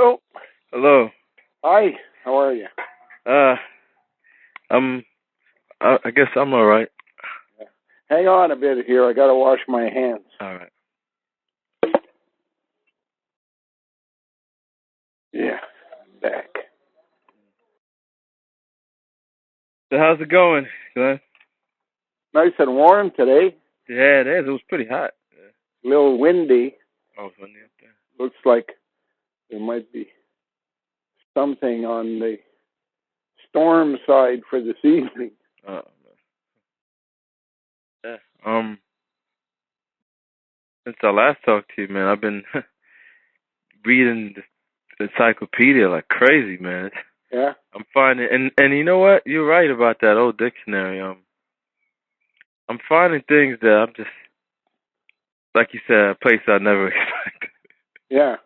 Oh, Hello. hi. How are you? I'm. I guess I'm all right. Hang on a bit here. I got to wash my hands. All right. Yeah, back. So how's it going, Glenn? Nice and warm today. Yeah, it is. It was pretty hot. A little windy. Oh, funny up there. Looks like there might be something on the storm side for this evening. Oh man. Yeah. Since I last talked to you, man, I've been reading the encyclopedia like crazy, man. Yeah. I'm finding, and you know what? You're right about that old dictionary. I'm finding things that I'm just, like you said, a place I never expected. Yeah.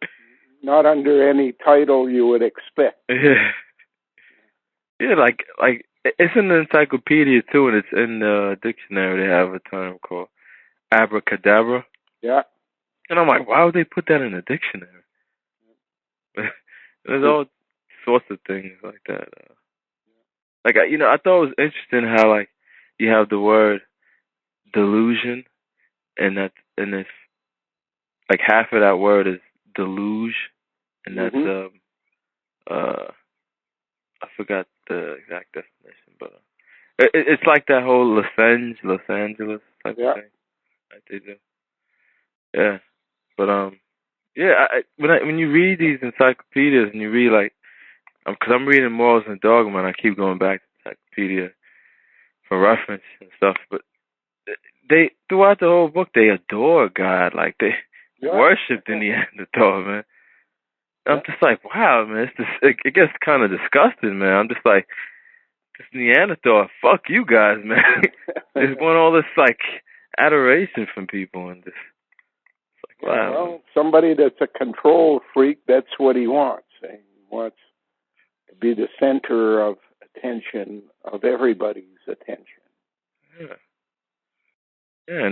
Not under any title you would expect. Yeah. Yeah, like it's in the encyclopedia too, and it's in the dictionary. They have a term called abracadabra, Yeah. and I'm like, why would they put that in the dictionary? There's all sorts of things like that. I thought it was interesting how like you have the word delusion, and it's like half of that word is deluge, and that's I forgot the exact definition, but it's like that whole Los Angeles type of thing that they do. Yeah, but yeah. When you read these encyclopedias and you read like, because I'm reading Morals and Dogma, and I keep going back to the encyclopedia for reference and stuff. But they throughout the whole book they adore God, like they worship the Neanderthal, man. I'm just like, wow, man. It gets kind of disgusting, man. I'm just like, this Neanderthal, fuck you guys, man. They want all this like adoration from people, and just it's like, wow. Well, somebody that's a control freak, that's what he wants. He wants to be the center of attention, of everybody's attention. Yeah, yeah,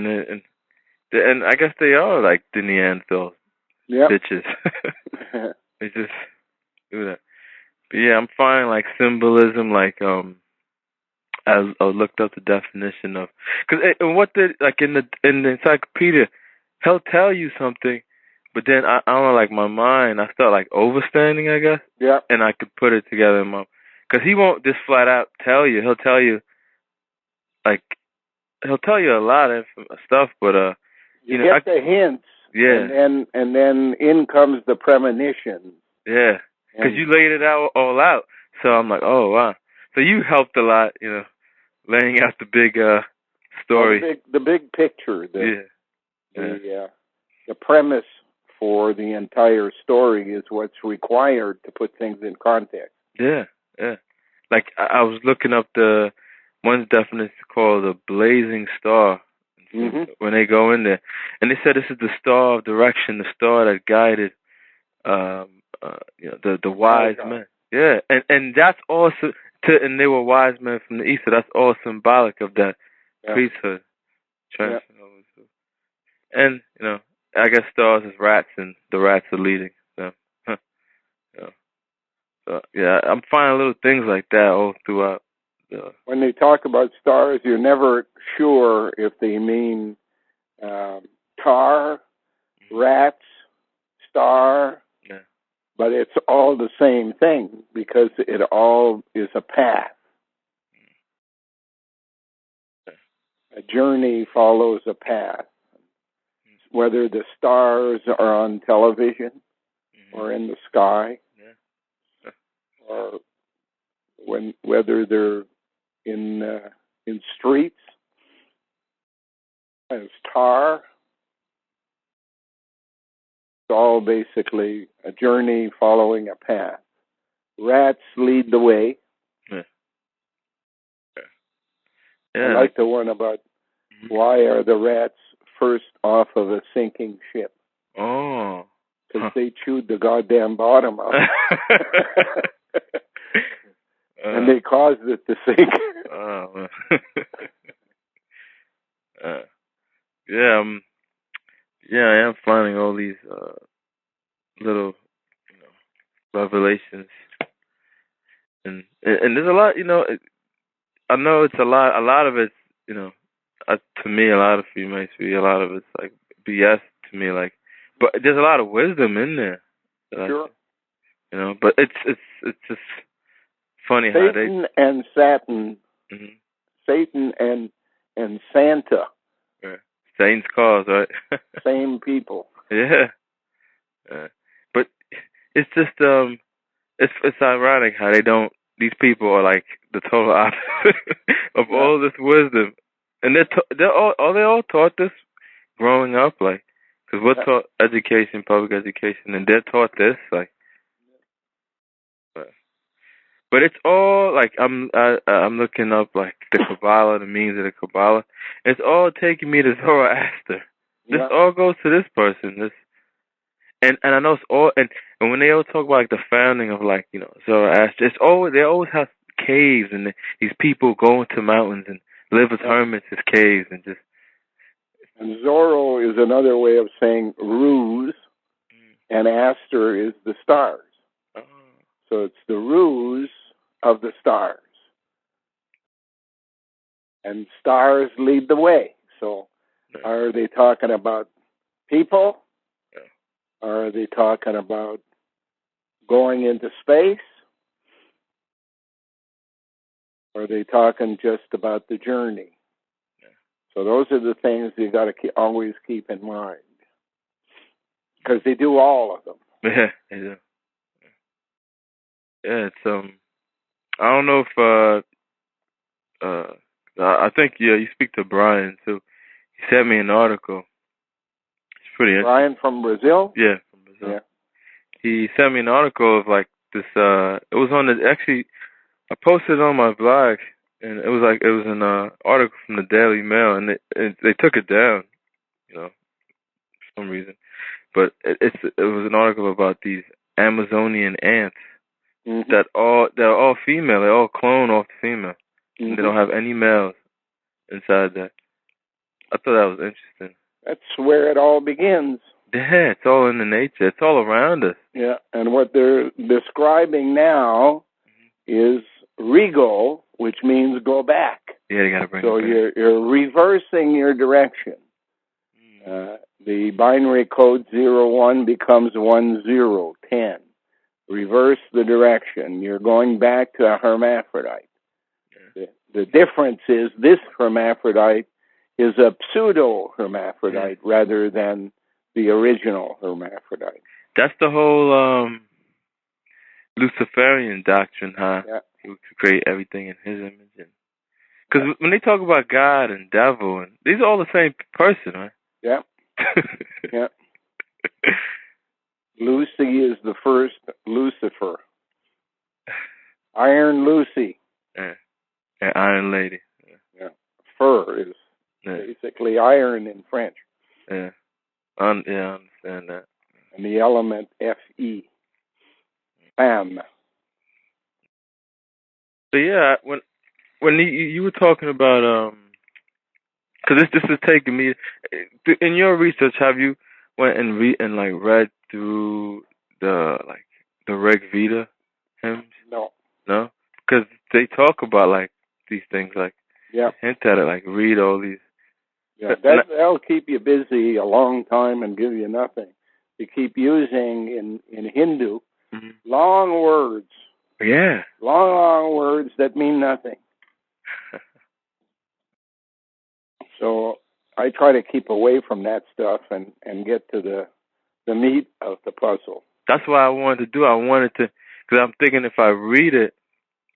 and I guess they are like the Neanderthal bitches. They just do that. But yeah, I'm finding like symbolism, like I looked up the definition of, because what did like in the encyclopedia, he'll tell you something, but then I don't know, like my mind, I start like overstanding, I guess. Yeah. And I could put it together in my, because he won't just flat out tell you. He'll tell you like he'll tell you a lot of stuff, but you get the hints. Yeah. And then in comes the premonition. Yeah. Because you laid it out all out. So I'm like, oh wow. So you helped a lot, laying out the big story. Well, the big picture. The premise for the entire story is what's required to put things in context. Yeah, yeah. Like I was looking up the one's definition called the blazing star. When they go in there, and they said this is the star of direction, the star that guided, the wise men. Yeah, and that's also and they were wise men from the east, so that's all symbolic of that priesthood. And I guess stars is rats, and the rats are leading. So, so yeah, I'm finding little things like that all throughout. When they talk about stars, you're never sure if they mean tar, rats, star, but it's all the same thing because it all is a path. A journey follows a path. Whether the stars are on television or in the sky, or whether they're in streets as tar, it's all basically a journey following a path. Rats lead the way. I like the one about why are the rats first off of a sinking ship? Oh. Because they chewed the goddamn bottom out. And they caused it to sink. Oh. Yeah, I am finding all these little, revelations, and there's a lot. I know it's a lot. A lot of it's to me, a lot of females see a lot of it's like BS to me. Like, but there's a lot of wisdom in there. Sure. But it's just funny how they Satan and Saturn, mm-hmm. Satan and Santa. Yeah. Satan's cause, right? Same people. Yeah. But it's just it's ironic how they don't. These people are like the total opposite of all this wisdom, and they're all taught this growing up, like, because we're taught education, public education, and they're taught this, like. But it's all like I'm looking up like the Kabbalah, the meaning of the Kabbalah. It's all taking me to Zoroaster. This all goes to this person. This. And I know it's all and when they all talk about like the founding of like Zoroaster, it's always they always have caves and these people go into mountains and live as hermits as caves and just. And Zorro is another way of saying ruse, and Aster is the stars. Oh. So it's the ruse of the stars, and stars lead the way. So, are they talking about people? Or are they talking about going into space? Or are they talking just about the journey? Yeah. So those are the things you got to always keep in mind. Because they do all of them. Yeah, they do. Yeah, it's I don't know if I think you speak to Brian too. He sent me an article. It's pretty interesting. Brian from Brazil? Yeah, from Brazil. Yeah. He sent me an article of like this. It was on actually. I posted it on my blog, and it was an article from the Daily Mail, and they took it down, for some reason. But it was an article about these Amazonian ants that they're all female. They all clone off the female. And they don't have any males inside that. I thought that was interesting. That's where it all begins. Yeah, it's all in the nature. It's all around us. Yeah, and what they're describing now is rego, which means go back. Yeah, you got to bring it back. So you're reversing your direction. The binary code 01 becomes 1010. Reverse the direction. You're going back to a hermaphrodite. Yeah. The difference is this hermaphrodite is a pseudo-hermaphrodite rather than the original hermaphrodite. That's the whole Luciferian doctrine, huh? Yeah. He would create everything in his image. Because when they talk about God and devil, and these are all the same person, right? Yeah. Yeah. Lucy is the first Lucifer. Iron Lucy. Yeah. Iron Lady. Yeah. Fur is basically iron in French. Yeah. I understand that. And the element Fe. Femme. So yeah, when you were talking about because this is taking me in your research, have you went and read through the Rig Veda hymns? No, because they talk about like these things, like hint at it, like read all these. Yeah, that'll keep you busy a long time and give you nothing. You keep using in Hindu long words. Yeah, long words that mean nothing. So I try to keep away from that stuff and get to the meat of the puzzle. That's what I wanted to do. I wanted to, because I'm thinking if I read it,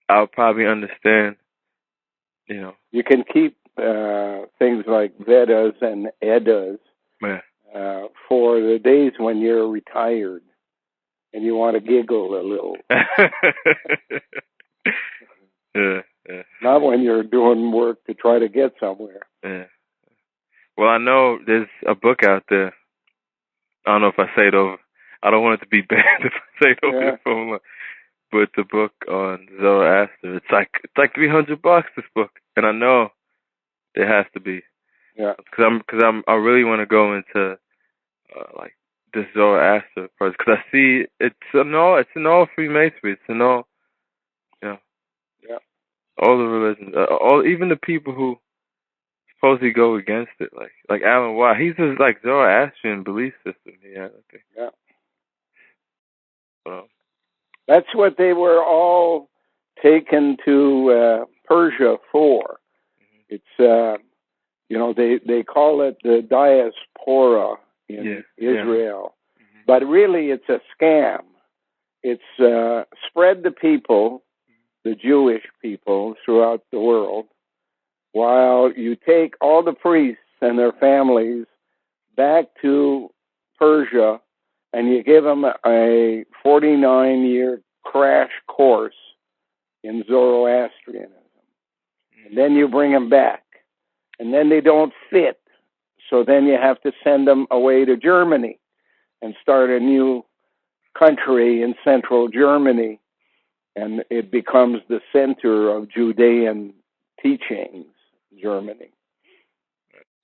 I'll probably understand, You can keep things like Vedas and Eddas for the days when you're retired and you want to giggle a little. Yeah. Not when you're doing work to try to get somewhere. Yeah. Well, I know there's a book out there. I don't know if I say it over. I don't want it to be bad if I say it over the phone. But it's a book on Zoroaster. It's like $300. This book, and I know there has to be. Yeah. Because I really want to go into like the Zoroaster part, because I see it's in all Freemasonry. It's in all, you know, all the religions, all even the people who supposedly go against it, like Alan Watt. He's just like Zoroastrian belief system. Yeah, okay. Yeah. So, that's what they were all taken to Persia for. It's they call it the diaspora in Israel, but really it's a scam. It's spread the people, the Jewish people throughout the world, while you take all the priests and their families back to Persia and you give them a 49-year crash course in Zoroastrianism. And then you bring them back. And then they don't fit. So then you have to send them away to Germany and start a new country in central Germany. And it becomes the center of Judean teachings, Germany.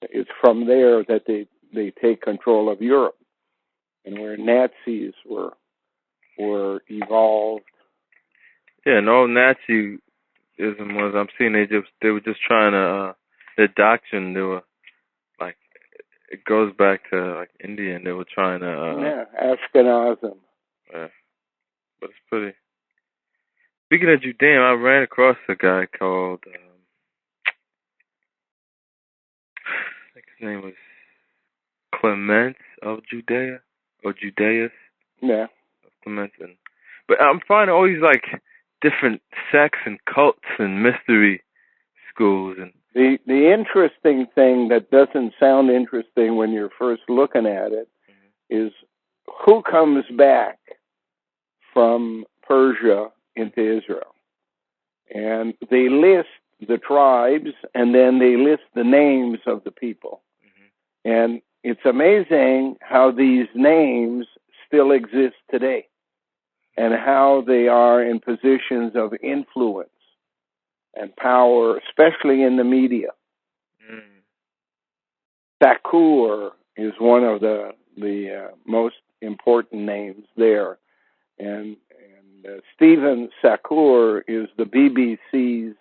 It's from there that they take control of Europe, and where Nazis were evolved. Yeah, and all Nazism was, I'm seeing they were just trying to their doctrine. They were like, it goes back to like India, and they were trying to Ashkenazim. Yeah, but it's pretty. Speaking of Judaism, I ran across a guy called I think his name was Clement of Judea or Judaeus. Yeah. Clement, but I'm finding all these like different sects and cults and mystery schools, and the interesting thing that doesn't sound interesting when you're first looking at it is who comes back from Persia into Israel. And they list the tribes, and then they list the names of the people. And it's amazing how these names still exist today and how they are in positions of influence and power, especially in the media. Thakur is one of the most important names there. And Stephen Thakur is the BBC's,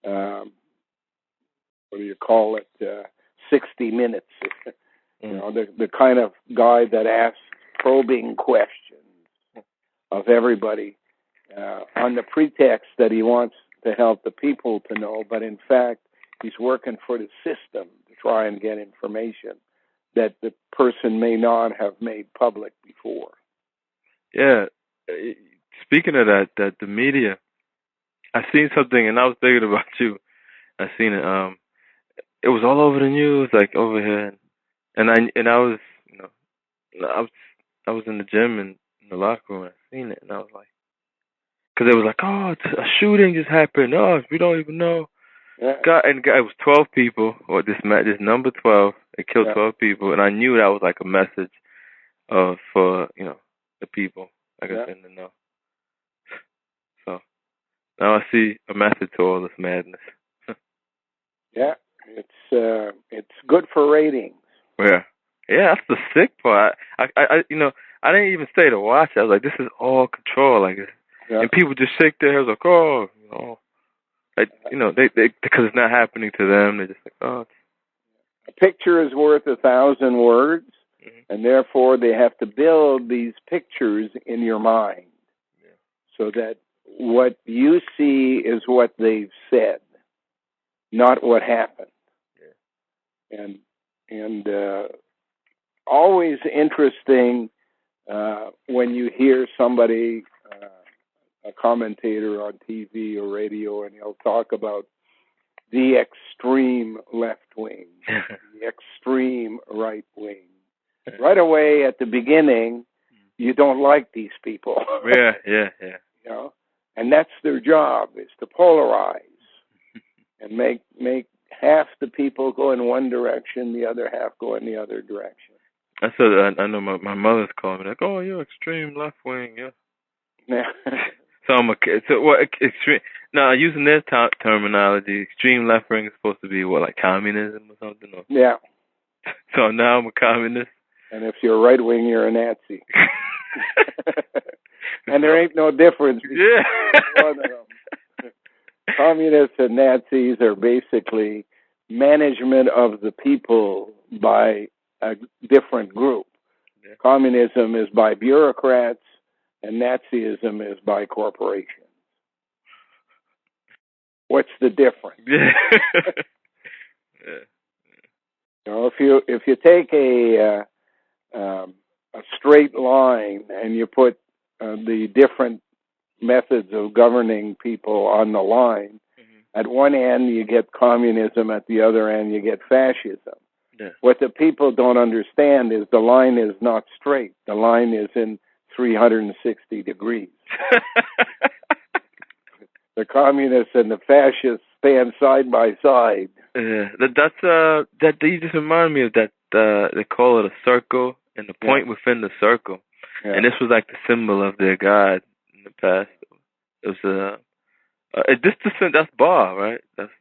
what do you call it, 60 Minutes. The kind of guy that asks probing questions of everybody on the pretext that he wants to help the people to know, but in fact, he's working for the system to try and get information that the person may not have made public before. Yeah. Speaking of that the media, I seen something and I was thinking about you. I seen it. It was all over the news, like over here, and I was, I was in the gym and in the locker room. And I seen it, and I was like, because it was like, oh, a shooting just happened. Oh, we don't even know. Yeah. It was 12 people, or this number 12. It killed 12 people, and I knew that was like a message for the people, like I said, to know. So now I see a method to all this madness. Yeah, it's good for ratings. Yeah, that's the sick part. I didn't even stay to watch it. I was like, this is all control, like, and people just shake their heads like, oh, like, they because it's not happening to them. They're just like, oh. A picture is worth 1,000 words, and therefore they have to build these pictures in your mind so that what you see is what they've said, not what happened. And always interesting when you hear somebody, a commentator on TV or radio, and he'll talk about the extreme left wing, the extreme right wing. Right away at the beginning, you don't like these people. Yeah. And that's their job, is to polarize and make half the people go in one direction, the other half go in the other direction. I know my mother's calling me like, oh, you're extreme left wing, yeah. So I'm extreme. Now, using their terminology, extreme left wing is supposed to be what, like communism or something? Or? Yeah. So now I'm a communist. And if you're right wing, you're a Nazi. And there ain't no difference between one of them. Communists and Nazis are basically management of the people by a different group. Yeah. Communism is by bureaucrats, and Nazism is by corporations. What's the difference? Yeah. You know, if you take a straight line and you put the different methods of governing people on the line, at one end you get communism, at the other end you get fascism. Yeah. What the people don't understand is the line is not straight. The line is in 360 degrees. The communists and the fascists stand side by side. Yeah, that you just remind me of that. They call it a circle, and the point within the circle, and this was like the symbol of their god in the past. It was that's bar, right? That's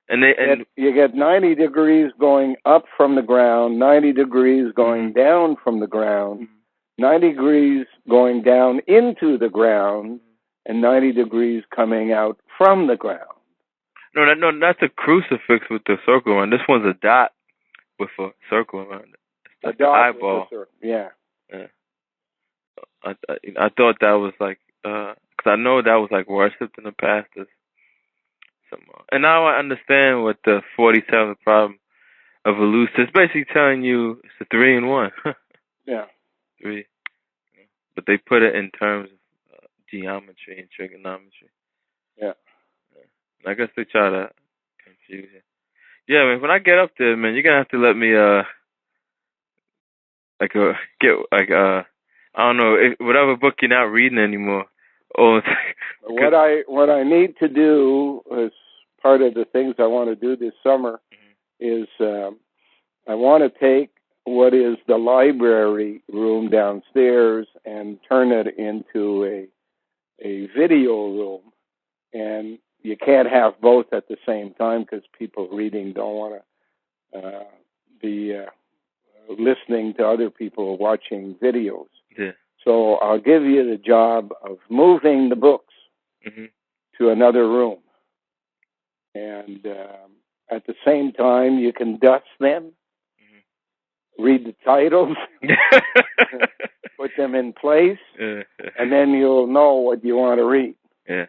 and you get 90 degrees going up from the ground, 90 degrees going down from the ground, 90 degrees going down into the ground, and 90 degrees coming out from the ground. No, that's a crucifix with the circle around. This one's a dot with a circle around it. It's like an eyeball. Yeah. I thought that was like, because I know that was like worshipped in the past. And now I understand what the 47th problem of elusive. It's basically telling you it's a 3-in-1. Yeah. 3. But they put it in terms of geometry and trigonometry. Yeah. I guess they try to confuse you. Yeah, man. When I get up there, man, you're gonna have to let me I don't know, whatever book you're not reading anymore. Oh, what I need to do as part of the things I want to do this summer is I want to take what is the library room downstairs and turn it into a video room. And you can't have both at the same time because people reading don't want to be listening to other people watching videos. Yeah. So I'll give you the job of moving the books to another room. And at the same time, you can dust them, read the titles, put them in place, and then you'll know what you want to read. Yeah.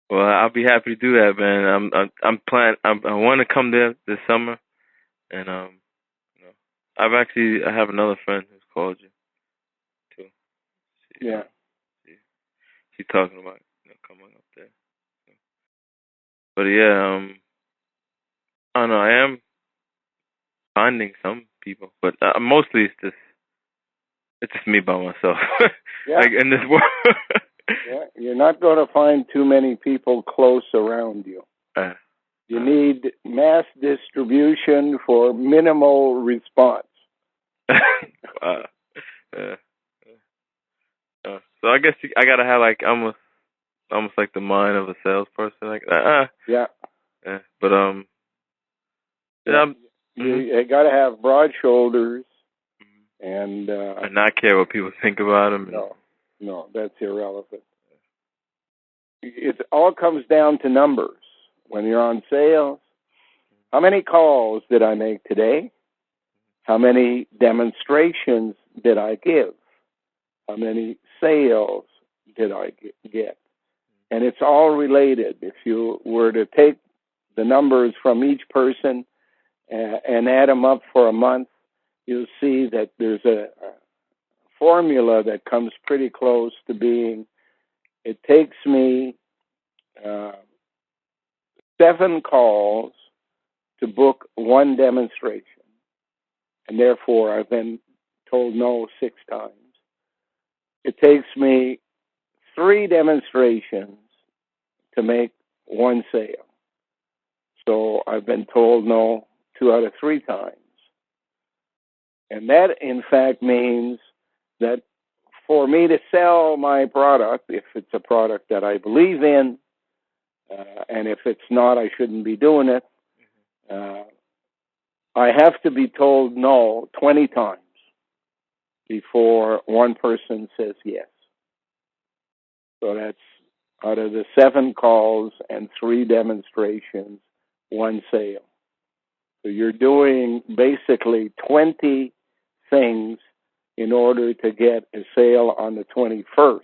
Well, I'll be happy to do that, man. I'm planning. I want to come there this summer, and I have another friend who's called you too. She's talking about coming up there. But yeah, I don't know. I am finding some people, but mostly it's just me by myself. Like in this world. You're not going to find too many people close around you. You need mass distribution for minimal response. So I guess I gotta have like almost like the mind of a salesperson, like that. But you got to have broad shoulders and not care what people think about them. No, that's irrelevant. It all comes down to numbers. When you're on sales, how many calls did I make today? How many demonstrations did I give? How many sales did I get? And it's all related. If you were to take the numbers from each person and add them up for a month, you'll see that there's a formula that comes pretty close to being, it takes me 7 calls to book 1 demonstration. And therefore, I've been told no 6 times. It takes me 3 demonstrations to make 1 sale. So I've been told no 2 out of 3 times. And that, in fact, means that for me to sell my product, if it's a product that I believe in, and if it's not, I shouldn't be doing it, I have to be told no 20 times before one person says yes. So that's out of the 7 calls and 3 demonstrations, 1 sale. So you're doing basically 20 things in order to get a sale on the 21st.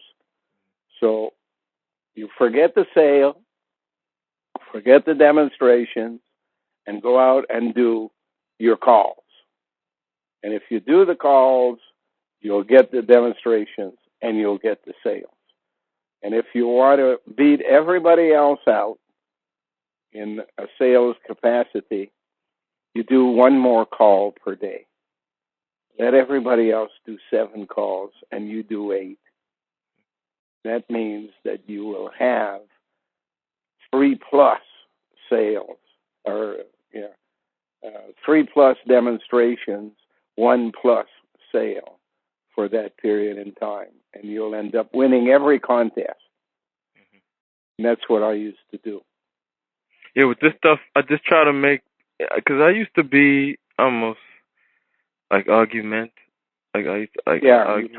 So you forget the sale, forget the demonstrations, and go out and do your calls. And if you do the calls, you'll get the demonstrations and you'll get the sales. And if you want to beat everybody else out in a sales capacity, you do 1 more call per day. Let everybody else do 7 calls and you do 8. That means that you will have 3+ sales, or 3+ demonstrations, 1+ sale for that period in time, and you'll end up winning every contest. And that's what I used to do. Yeah, with this stuff, I just try to make, because I used to be almost like argument. You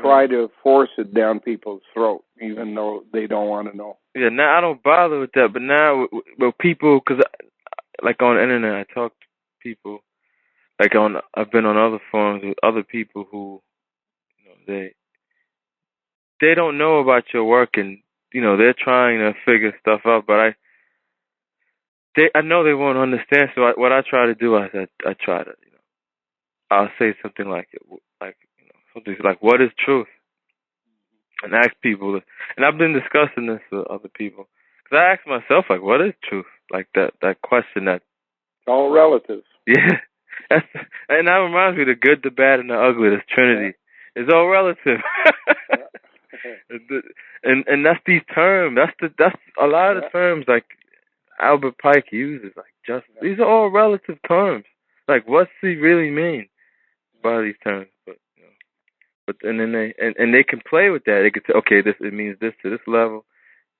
try to force it down people's throat, even though they don't want to know. Yeah, now I don't bother with that, but now with people, because like on the internet, I talk to people, I've been on other forums with other people who, they don't know about your work, and they're trying to figure stuff out, but I know they won't understand. So what I try to do is I try to, I'll say something like something like, what is truth? And ask people, and I've been discussing this with other people, because I ask myself, like, what is truth? Like that question that. It's all relative. Yeah. And that reminds me, the good, the bad, and the ugly, this Trinity. Yeah. It's all relative. and that's these terms. That's a lot of the terms like Albert Pike uses, like these are all relative terms. Like, what's he really mean by these terms? But and then they can play with that. They can say, okay, it means this to this level,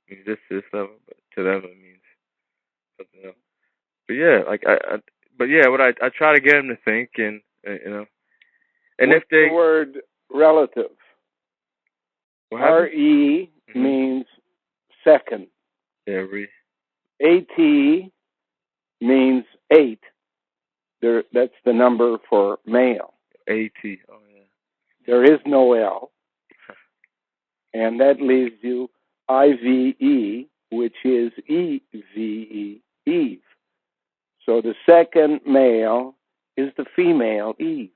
it means this to this level, but to them it means something else. But yeah, what I try to get them to think, and and what's if they the word relative? RE means second. Every. AT means 8. That's the number for male. AT. Oh yeah. There is no L, and that leaves you IVE, which is EVE, Eve. So the second male is the female Eve.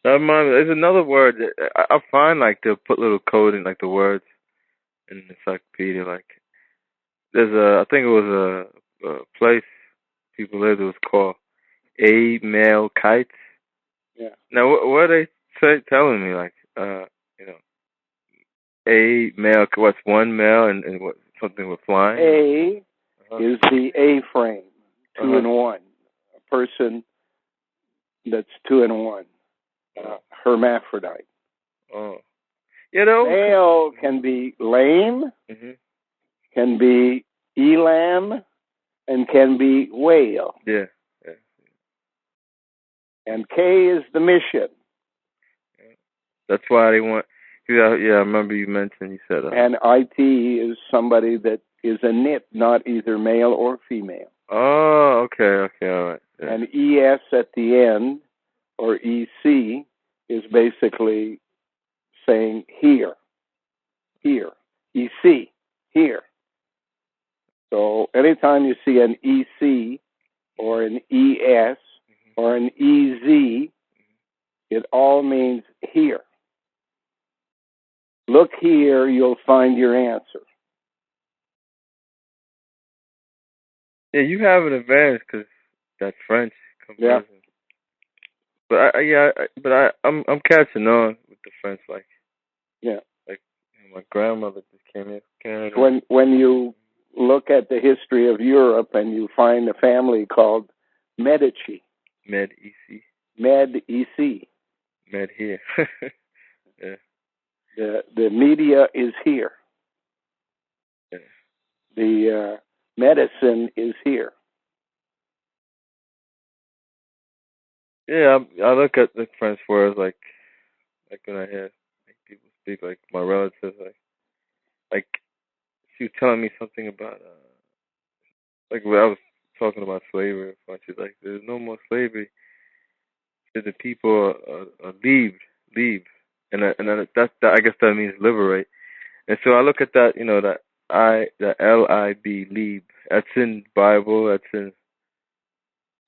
There's another word that I find, like, they'll put little code in, like, the words in the encyclopedia. Like, I think it was a place people lived. It was called A Male Kites. Yeah. Now, what are they telling me? Like, A male, what's one male and what, something with flying? A is the A frame, 2 in 1. A person that's 2 in 1. Hermaphrodite. Oh. Yeah, male can be lame, can be elam, and can be whale. Yeah. And K is the mission. That's why they want. Yeah, I remember you mentioned. You said. And IT is somebody that is a nit, not either male or female. Oh, okay, all right. Yeah. And ES at the end, or EC, is basically saying here. EC, here. So anytime you see an EC or an ES or an EZ, it all means here. Look here, you'll find your answer. Yeah, you have an advantage because that French conversion. Yeah. But I'm catching on with the French, like. Yeah. Like my grandmother just came in Canada. When you look at the history of Europe and you find a family called Medici. Med-EC. Med-EC. Med here. Yeah. The media is here. Yeah. the medicine is here. Yeah, I look at the French words like when I hear like people speak, like my relatives, like she was telling me something about like when I was talking about slavery. She's like, "There's no more slavery. The people leave," and I guess that means liberate. And so I look at that, that LIB, leave. That's in Bible. That's in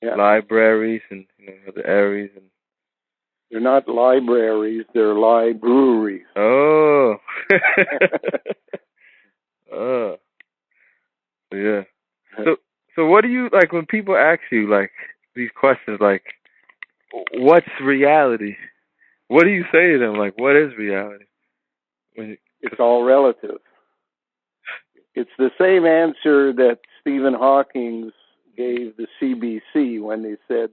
libraries and the Aries and. They're not libraries, they're libraries. Oh. Oh. Yeah. So what do you, like, when people ask you, like, these questions, like, what's reality? What do you say to them? Like, what is reality? It's all relative. It's the same answer that Stephen Hawking gave the CBC when they said,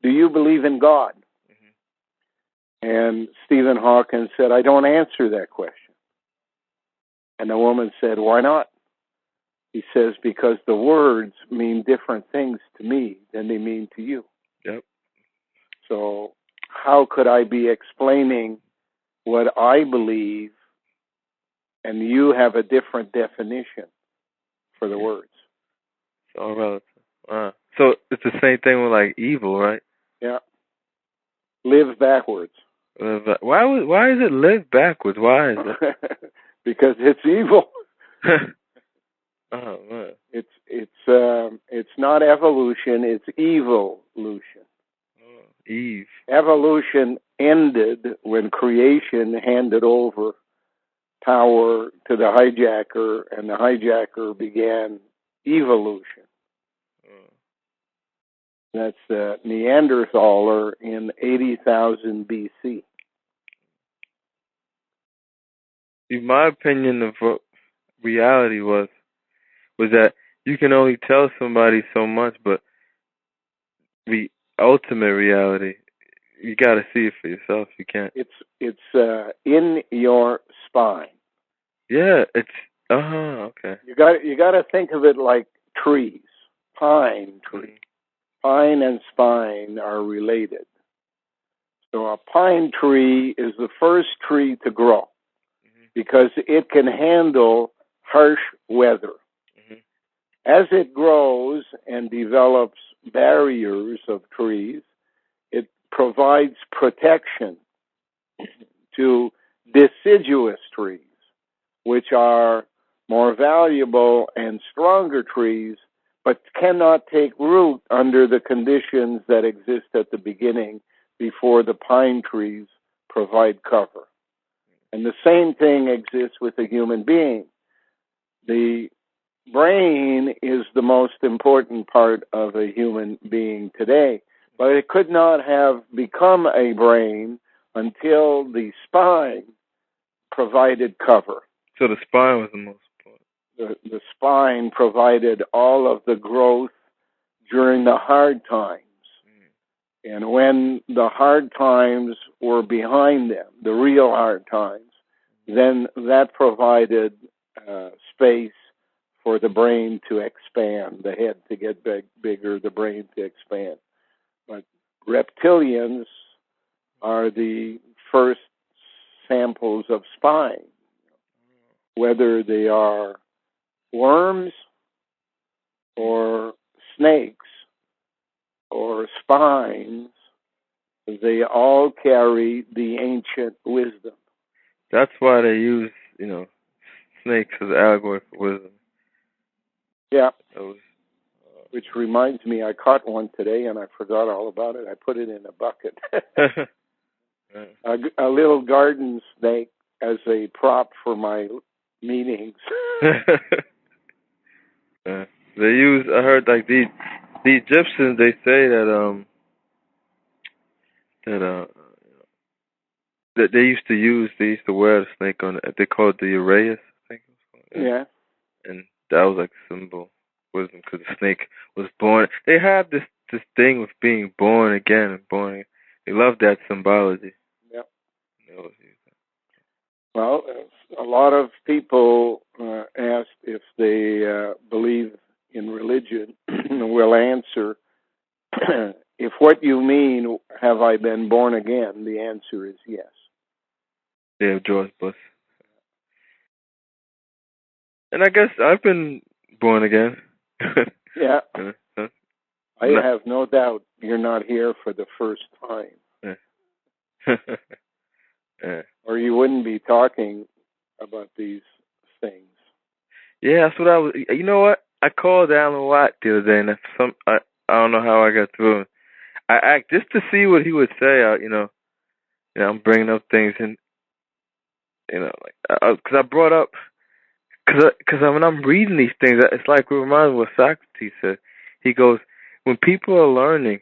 "Do you believe in God?" And Stephen Hawking said, "I don't answer that question." And the woman said, "Why not?" He says, "Because the words mean different things to me than they mean to you." Yep. So how could I be explaining what I believe and you have a different definition for the words? It's all relative. So it's the same thing with, like, evil, right? Yeah. Live backwards. Why is it live backwards? Why is it? Because it's evil. Oh man. It's not evolution, it's evolution. Oh, Eve. Evolution ended when creation handed over power to the hijacker, and the hijacker began evolution. That's the Neanderthaler in 80,000 BC. My opinion of what reality was that you can only tell somebody so much, but the ultimate reality, you got to see it for yourself. You can't. It's in your spine. Yeah, it's okay. You got to think of it like trees, pine tree. Pine and spine are related. So a pine tree is the first tree to grow because it can handle harsh weather. As it grows and develops barriers of trees, it provides protection to deciduous trees, which are more valuable and stronger trees, but cannot take root under the conditions that exist at the beginning before the pine trees provide cover. And the same thing exists with a human being. The brain is the most important part of a human being today, but it could not have become a brain until the spine provided cover. So the spine was the most important. The spine provided all of the growth during the hard times. And when the hard times were behind them, the real hard times, then that provided space for the brain to expand, the head to get bigger, the brain to expand. But reptilians are the first samples of spine, whether they are worms or snakes or spines, they all carry the ancient wisdom. That's why they use, snakes as allegory for wisdom. Yeah. Which reminds me, I caught one today and I forgot all about it. I put it in a bucket. A little garden snake as a prop for my meetings. They use, I heard, like, the Egyptians, they say that that they used to wear the snake on, they call it the Uraeus, I think it was called. Yeah. And that was like a symbol of wisdom, because the snake was born. They have this thing with being born again and born. They love that symbology. Yep. They always use that. Well, a lot of people asked if they believe in religion will answer, if what you mean, have I been born again? The answer is yes. Yeah, George Bush. And I guess I've been born again. Yeah. I have no doubt you're not here for the first time. Yeah. Or you wouldn't be talking about these things. Yeah, that's what I was. You know what? I called Alan Watt the other day, and I don't know how I got through. I asked just to see what he would say. I'm bringing up things, and because I brought up, because when I'm reading these things, it's like it reminds me of what Socrates said. He goes, when people are learning,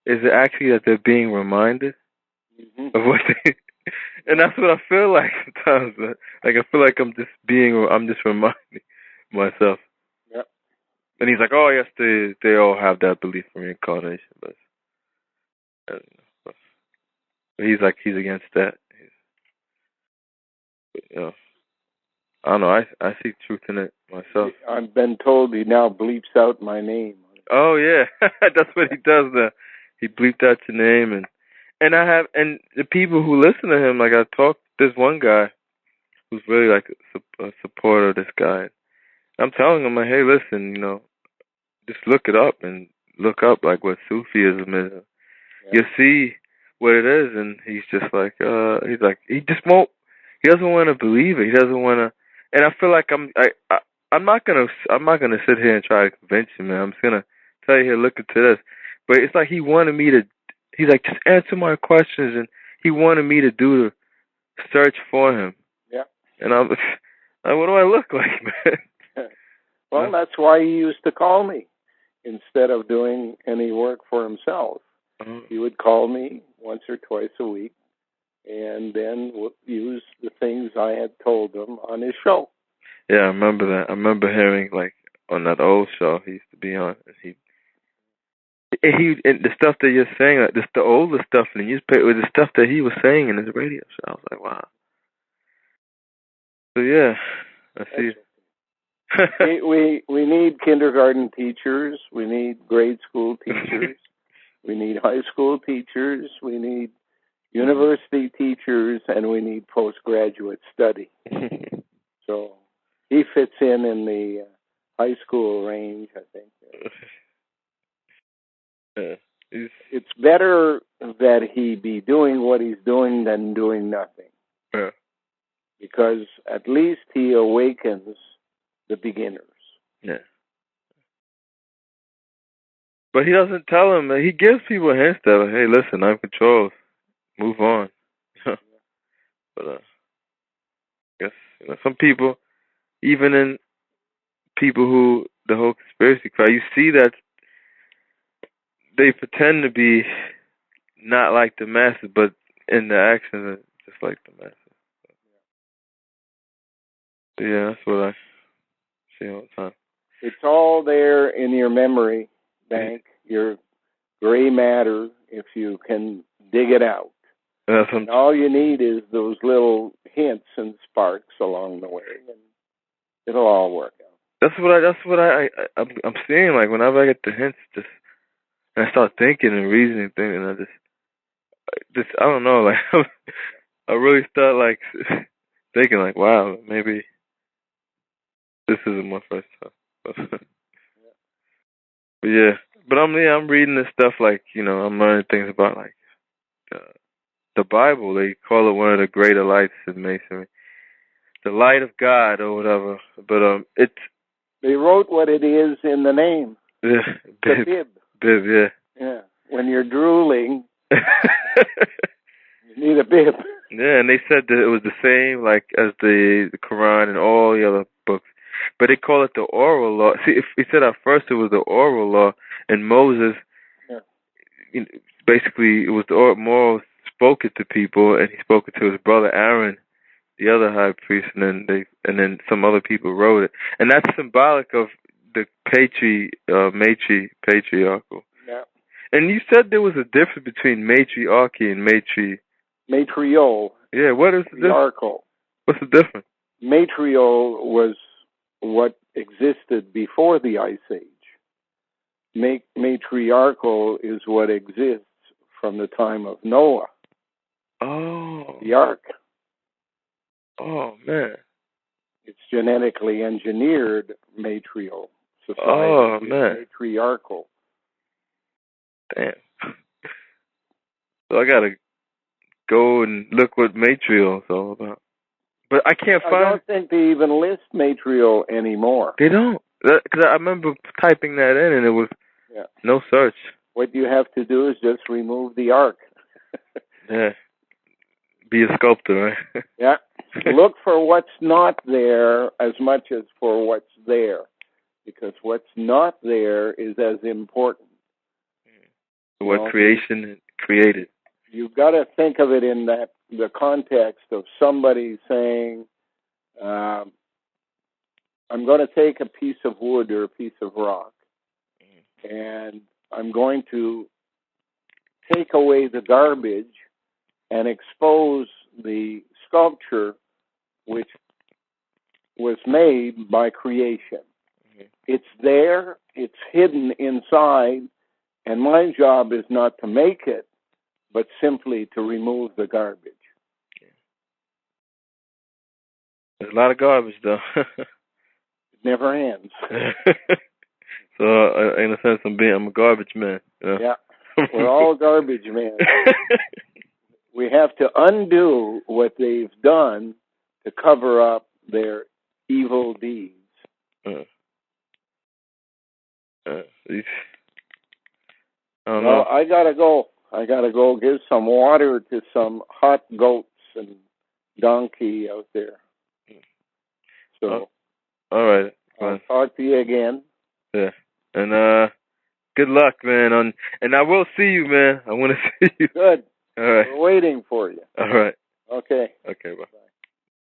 is it actually that they're being reminded of what they? And that's what I feel like sometimes. Like I feel like I'm just reminding myself. Yeah. And he's like, oh yes, they all have that belief in reincarnation, but he's against that. I don't know. I see truth in it myself. I've been told he now bleeps out my name. Oh yeah, that's what he does now. He bleeped out your name, and the people who listen to him, like I talked. There's one guy who's really like a supporter of this guy. I'm telling him, like, hey, listen, just look it up and look up like what Sufism is. Yeah. You see what it is, and he's just like, he just won't. He doesn't want to believe it. He doesn't want to. And I feel like I'm not gonna sit here and try to convince you, man. I'm just gonna tell you here, look into this. But it's like he wanted me to. He's like, just answer my questions, and he wanted me to do the search for him. Yeah. And I'm like, what do I look like, man? Well, that's why he used to call me instead of doing any work for himself. He would call me once or twice a week, and then use the things I had told him on his show. Yeah, I remember that. I remember hearing, like, on that old show he used to be on, and the stuff that you're saying, like, the older stuff in the newspaper, was the stuff that he was saying in his radio show. I was like, wow. So yeah, I see. we need kindergarten teachers. We need grade school teachers. We need high school teachers. We need university teachers, and we need postgraduate study. So he fits in the high school range, I think. It's better that he be doing what he's doing than doing nothing. Yeah. Because at least he awakens the beginners. Yeah. But he doesn't tell them. He gives people hints that, like, hey, listen, I'm controlled. Move on. But I guess some people, even in people who the whole conspiracy crowd, you see that they pretend to be not like the masses, but in the actions are just like the masses. So, yeah, that's what I see all the time. It's all there in your memory bank, your gray matter, if you can dig it out. And all you need is those little hints and sparks along the way, and it'll all work out. That's what I'm seeing. Like whenever I get the hints, and I start thinking and reasoning things, and I just I don't know. Like I really start like thinking, like, wow, maybe this isn't my first time. But yeah, but I'm reading this stuff, like, I'm learning things about, like, the Bible. They call it one of the greater lights in Masonry, the light of God or whatever. But they wrote what it is in the name. Yeah, bib. Bib, yeah. Yeah. When you're drooling, you need a bib. Yeah, and they said that it was the same, like, as the Quran and all the other books. But they call it the oral law. See, if he said at first it was the oral law, and Moses, basically, it was the moral spoken to people, and he spoke it to his brother Aaron, the other high priest, and then some other people wrote it, and that's symbolic of the patriarchal. Yeah. And you said there was a difference between matriarchy and matriole. Yeah, what is the difference? What's the difference? Material was what existed before the Ice Age. Matriarchal is what exists from the time of Noah. Oh. The Ark. Oh, man. It's genetically engineered matrial society. Oh, man. Matriarchal. Damn. So I got to go and look what matrial is all about. But I can't find... I don't think they even list matrial anymore. They don't. Because I remember typing that in and it was no search. What you have to do is just remove the Ark. Yeah. Be a sculptor, right? Yeah. Look for what's not there as much as for what's there. Because what's not there is as important. What creation created. You've got to think of it in the context of somebody saying, I'm going to take a piece of wood or a piece of rock, and I'm going to take away the garbage and expose the sculpture which was made by creation. It's there, it's hidden inside, and my job is not to make it, but simply to remove the garbage. There's a lot of garbage, though. It never ends. So, in a sense, I'm a garbage man. You know? Yeah, we're all garbage men. We have to undo what they've done to cover up their evil deeds. Well, I gotta go. I gotta go give some water to some hot goats and donkey out there. So, all right. I'll talk to you again. Yeah, and good luck, man. And I will see you, man. I want to see you. Good. All right. We're waiting for you. All right. Okay. Okay. Bye.